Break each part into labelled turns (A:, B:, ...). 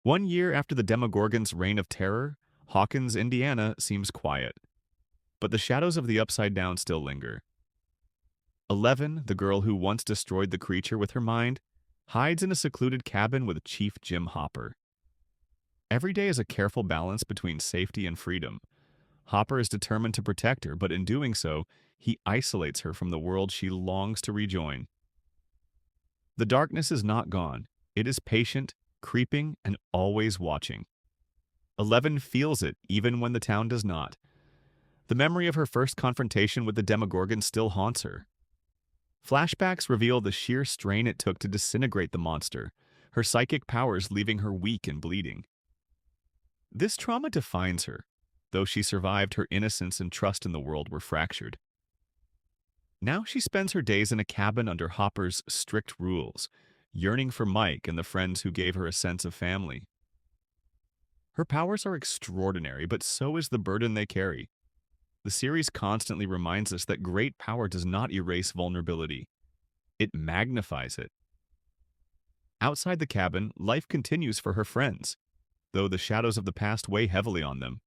A: One year after the Demogorgon's reign of terror, Hawkins, Indiana seems quiet, but the shadows of the Upside Down still linger. 11, the girl who once destroyed the creature with her mind, hides in a secluded cabin with Chief Jim Hopper. Every day is a careful balance between safety and freedom. Hopper is determined to protect her, but in doing so, he isolates her from the world she longs to rejoin. The darkness is not gone. It is patient, creeping, and always watching. 11 feels it even when the town does not. The memory of her first confrontation with the Demogorgon still haunts her. Flashbacks reveal the sheer strain it took to disintegrate the monster, her psychic powers leaving her weak and bleeding. This trauma defines her, though she survived, her innocence and trust in the world were fractured. Now she spends her days in a cabin under Hopper's strict rules, yearning for Mike and the friends who gave her a sense of family. Her powers are extraordinary, but so is the burden they carry. The series constantly reminds us that great power does not erase vulnerability. It magnifies it. Outside the cabin, life continues for her friends, though the shadows of the past weigh heavily on them.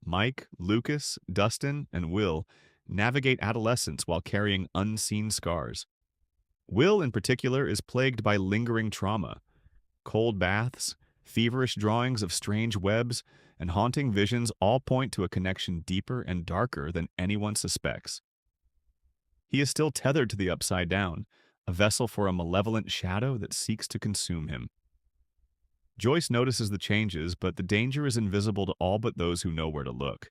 A: Mike, Lucas, Dustin, and Will navigate adolescence while carrying unseen scars. Will, in particular, is plagued by lingering trauma. Cold baths, feverish drawings of strange webs, and haunting visions all point to a connection deeper and darker than anyone suspects. He is still tethered to the Upside Down, a vessel for a malevolent shadow that seeks to consume him. Joyce notices the changes, but the danger is invisible to all but those who know where to look.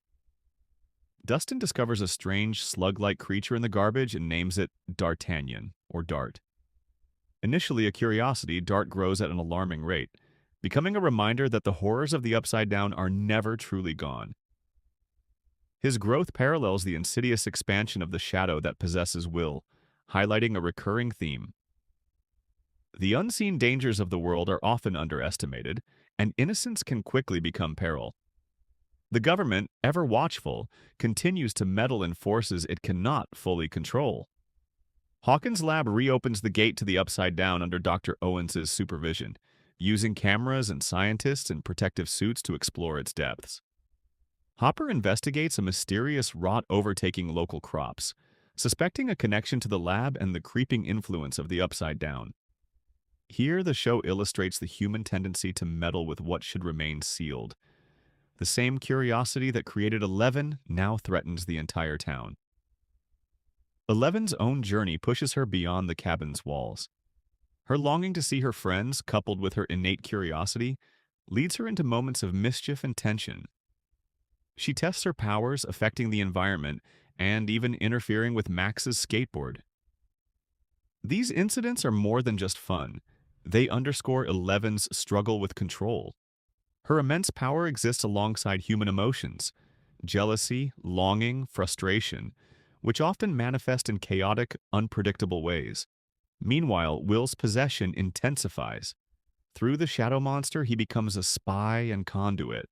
A: Dustin discovers a strange slug-like creature in the garbage and names it D'Artagnan, or Dart. Initially a curiosity, Dart grows at an alarming rate, becoming a reminder that the horrors of the Upside Down are never truly gone. His growth parallels the insidious expansion of the shadow that possesses Will, highlighting a recurring theme. The unseen dangers of the world are often underestimated, and innocence can quickly become peril. The government, ever watchful, continues to meddle in forces it cannot fully control. Hawkins' lab reopens the gate to the Upside Down under Dr. Owens' supervision, using cameras and scientists in protective suits to explore its depths. Hopper investigates a mysterious rot overtaking local crops, suspecting a connection to the lab and the creeping influence of the Upside Down. Here, the show illustrates the human tendency to meddle with what should remain sealed. The same curiosity that created 11 now threatens the entire town. 11's own journey pushes her beyond the cabin's walls. Her longing to see her friends, coupled with her innate curiosity, leads her into moments of mischief and tension. She tests her powers, affecting the environment and even interfering with Max's skateboard. These incidents are more than just fun. They underscore 11's struggle with control. Her immense power exists alongside human emotions, jealousy, longing, frustration, which often manifest in chaotic, unpredictable ways. Meanwhile, Will's possession intensifies. Through the shadow monster, he becomes a spy and conduit,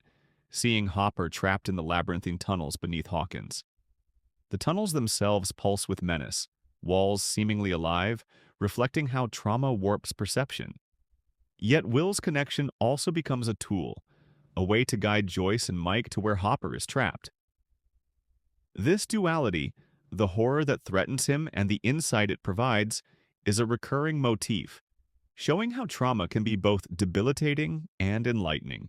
A: seeing Hopper trapped in the labyrinthine tunnels beneath Hawkins. The tunnels themselves pulse with menace, walls seemingly alive, reflecting how trauma warps perception. Yet Will's connection also becomes a tool, a way to guide Joyce and Mike to where Hopper is trapped. This duality, the horror that threatens him and the insight it provides, is a recurring motif, showing how trauma can be both debilitating and enlightening.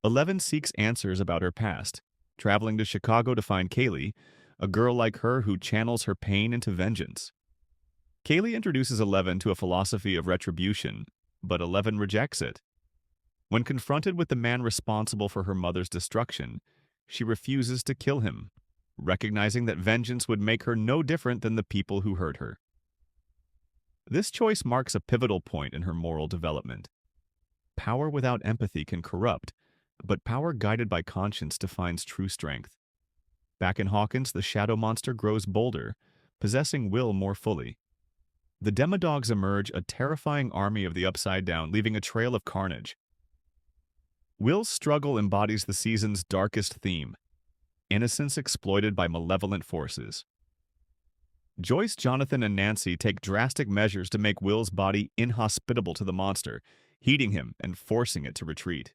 A: 11 seeks answers about her past, traveling to Chicago to find Kaylee, a girl like her who channels her pain into vengeance. Kaylee introduces 11 to a philosophy of retribution, but 11 rejects it. When confronted with the man responsible for her mother's destruction, she refuses to kill him, recognizing that vengeance would make her no different than the people who hurt her. This choice marks a pivotal point in her moral development. Power without empathy can corrupt, but power guided by conscience defines true strength. Back in Hawkins, the shadow monster grows bolder, possessing Will more fully. The Demodogs emerge, a terrifying army of the Upside Down, leaving a trail of carnage. Will's struggle embodies the season's darkest theme: innocence exploited by malevolent forces. Joyce, Jonathan, and Nancy take drastic measures to make Will's body inhospitable to the monster, heating him and forcing it to retreat.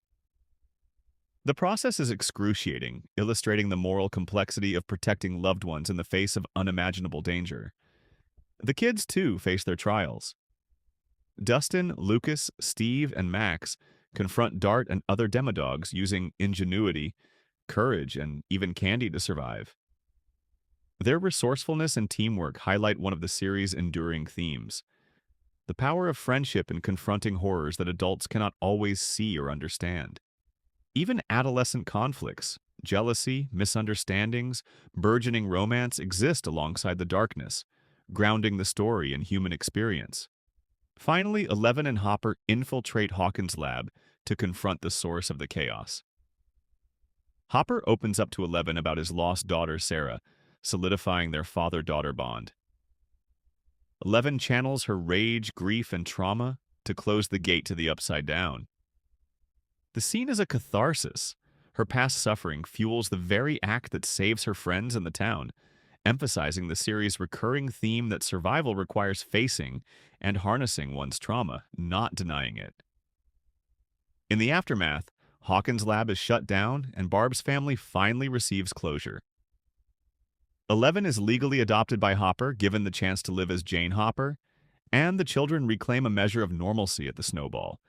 A: The process is excruciating, illustrating the moral complexity of protecting loved ones in the face of unimaginable danger. The kids, too, face their trials. Dustin, Lucas, Steve, and Max confront Dart and other demodogs using ingenuity, courage, and even candy to survive. Their resourcefulness and teamwork highlight one of the series' enduring themes: the power of friendship in confronting horrors that adults cannot always see or understand. Even adolescent conflicts, jealousy, misunderstandings, burgeoning romance exist alongside the darkness, grounding the story in human experience. Finally, Eleven and Hopper infiltrate Hawkins' lab to confront the source of the chaos. Hopper opens up to Eleven about his lost daughter, Sarah, solidifying their father-daughter bond. Eleven channels her rage, grief, and trauma to close the gate to the Upside Down. The scene is a catharsis. Her past suffering fuels the very act that saves her friends and the town, emphasizing the series' recurring theme that survival requires facing and harnessing one's trauma, not denying it. In the aftermath, Hawkins' lab is shut down and Barb's family finally receives closure. Eleven is legally adopted by Hopper, given the chance to live as Jane Hopper, and the children reclaim a measure of normalcy at the Snowball.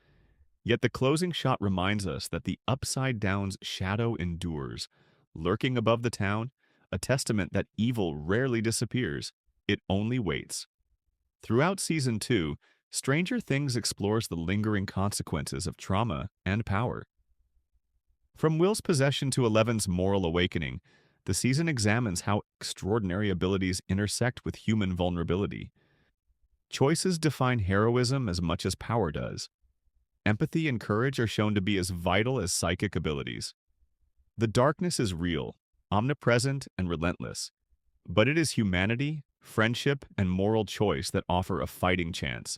A: Yet the closing shot reminds us that the Upside Down's shadow endures, lurking above the town, a testament that evil rarely disappears, it only waits. Throughout Season 2, Stranger Things explores the lingering consequences of trauma and power. From Will's possession to Eleven's moral awakening, the season examines how extraordinary abilities intersect with human vulnerability. Choices define heroism as much as power does. Empathy and courage are shown to be as vital as psychic abilities. The darkness is real, omnipresent, and relentless, but it is humanity, friendship, and moral choice that offer a fighting chance.